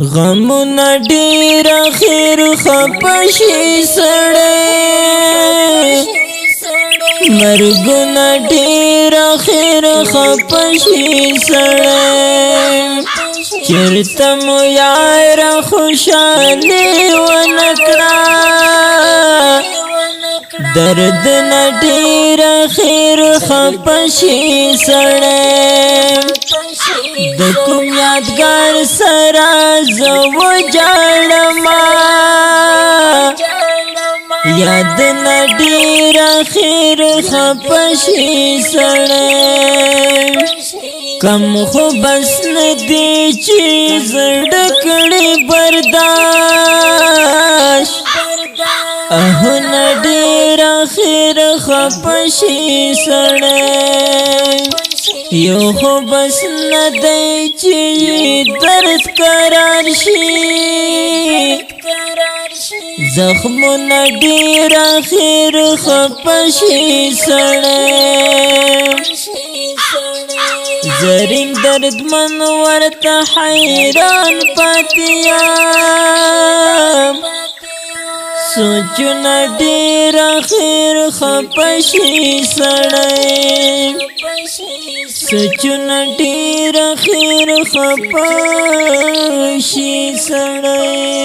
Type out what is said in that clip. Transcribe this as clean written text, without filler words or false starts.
غمونه ډیر خیر خپشي سړی مرګونه ډیر خیر خپشي سړی چرته مو یار خوشالي ونکړه درد نډیر خیر خپشي سړی د کوم یادګار سره زو جړما یاد نډیر خیر خپشي سړی کم خو بس ندی چې زړه کړي برداشت نډیر خیر خپشي سړی یو خو بس ندی چې درد قرار شي زخمونه ډیر خیر خپشي سړی زرین درد من ورته حیران پاتیم سوچونه ډیر خیر خپشي سړی سوچونه ډیر خیر خپشي سړی